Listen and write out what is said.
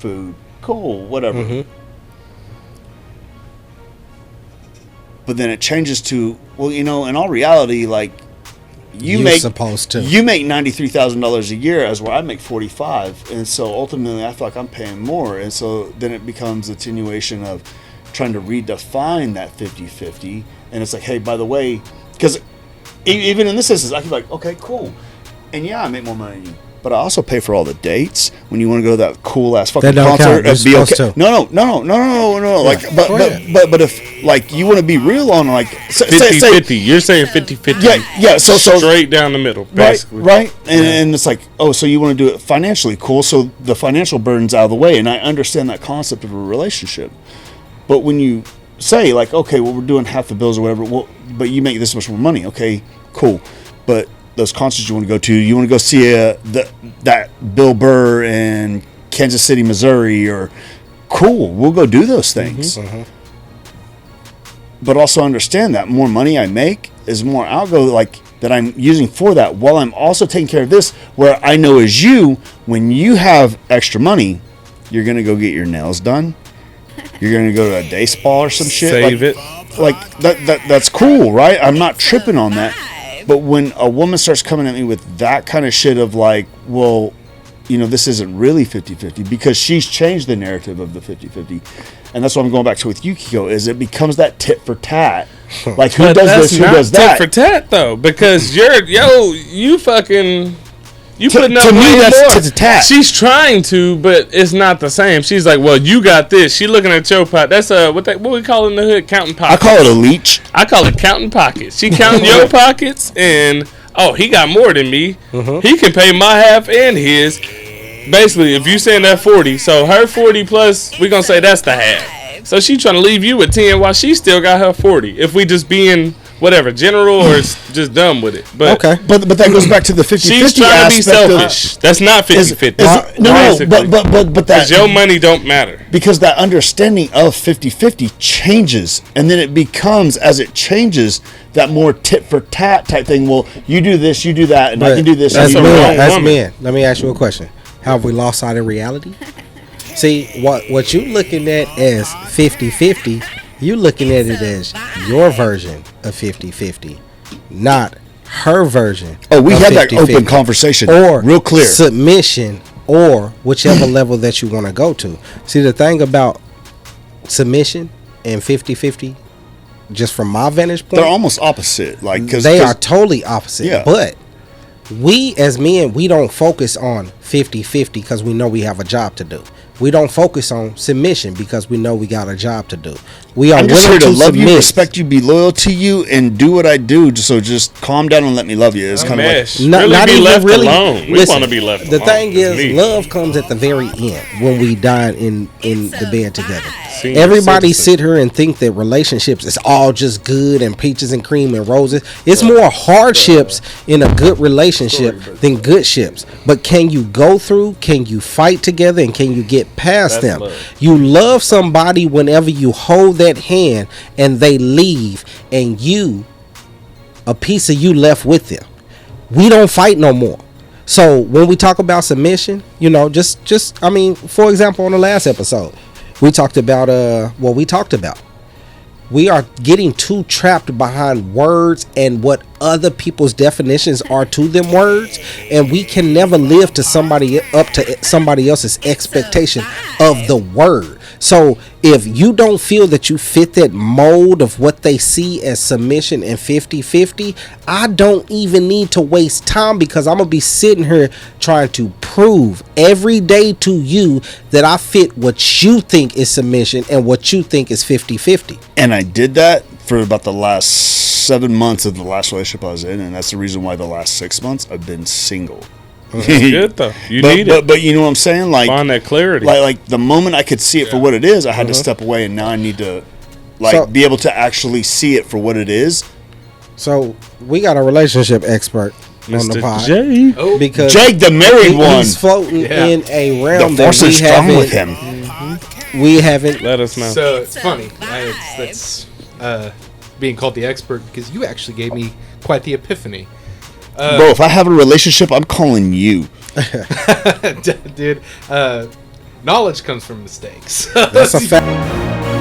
food. Cool, whatever. Mm-hmm. But then it changes to, well, in all reality, like You're supposed to. you make $93,000 a year, as where I make 45, and so ultimately I feel like I'm paying more, and so then it becomes a continuation of trying to redefine that 50-50, and it's like, hey, by the way, because even in this instance, I can be like, okay, cool, and yeah, I make more money than you. But I also pay for all the dates when you want to go to that cool ass fucking concert. You're supposed to. No. Like, but if like you want to be real on like 50-50. You're saying 50-50. Yeah. So straight down the middle, basically. Right. And it's like, oh, so you want to do it financially, cool. So the financial burden's out of the way, and I understand that concept of a relationship. But when you say like, okay, well, we're doing half the bills or whatever, well, but you make this much more money, okay, cool, but those concerts you want to go to, you want to go see that Bill Burr in Kansas City, Missouri, or cool, we'll go do those things. Mm-hmm. But also understand that more money I make is more outgo like that I'm using for that, while I'm also taking care of this, where I know as you, when you have extra money, you're gonna go get your nails done, you're gonna go to a day spa or some shit. Save it. Like that's cool, right? I'm not tripping on that. But when a woman starts coming at me with that kind of shit of like, well, this isn't really 50-50, because she's changed the narrative of the 50-50. And that's what I'm going back to with Yukiko, is it becomes that tit for tat. Like, who does this, who does that? Tit for tat, though, because you fucking... You putting up to me, that's tit for tat. She's trying to, but it's not the same. She's like, well, you got this. She looking at your pot. That's what we call in the hood, counting pockets. I call it a leech. I call it counting pockets. She counting your pockets, and he got more than me. Mm-hmm. He can pay my half and his. Basically, if you saying that 40, so her 40 plus, we gonna say that's the half. So she trying to leave you with 10 while she still got her 40. If we just being whatever, general, or just dumb with it. But okay. But that goes back to the 50-50 she's trying to be selfish. That's not 50-50. No, but that your money don't matter. Because that understanding of 50-50 changes, and then it becomes, as it changes, that more tit for tat type thing. Well, you do this, you do that, and I can do this. That's and you do that. That's men. Let me ask you a question. Have we lost sight of reality? See, what you looking at as 50-50, you looking at it as your version of 50-50, not her version. Oh, we had 50-50. that open conversation, or real clear. Submission, or whichever level that you want to go to. See, the thing about submission and 50-50, just from my vantage point, they're almost opposite. Like, they are totally opposite. Yeah. But we as men, we don't focus on 50-50 because we know we have a job to do. We don't focus on submission because we know we got a job to do. We are I'm just here willing to love submit. you, respect you, be loyal to you, and do what I do. So just calm down and let me love you. It's kind of like not be even left really alone. We want to be left the alone. The thing is, love comes at the very end when we dine in the bed together. Everybody sit here and think that relationships is all just good and peaches and cream and roses. It's more hardships in a good relationship than good ships. But can you go through? Can you fight together? And can you get past them? Love. You love somebody whenever you hold that hand and they leave, and a piece of you left with them. We don't fight no more. So when we talk about submission, just I mean, for example, on the last episode, we talked about we are getting too trapped behind words and what other people's definitions are to them words, and we can never live to somebody else's expectation of the word. So if you don't feel that you fit that mold of what they see as submission and 50-50, I don't even need to waste time, because I'm gonna be sitting here trying to prove every day to you that I fit what you think is submission and what you think is 50-50. And I did that for about the last 7 months of the last relationship I was in, and that's the reason why the last 6 months I've been single. That's good though. You need it. But you know what I'm saying? Like, find that clarity. Like the moment I could see it for what it is, I had to step away, and now I need to be able to actually see it for what it is. So we got a relationship expert on the pod. J. Because Jake, the married one, he's floating in a realm the force that we is strong haven't. with him. We haven't. Let us know. So it's funny. That's being called the expert, because you actually gave me quite the epiphany. Bro, if I have a relationship, I'm calling you. Dude, knowledge comes from mistakes. That's a fact.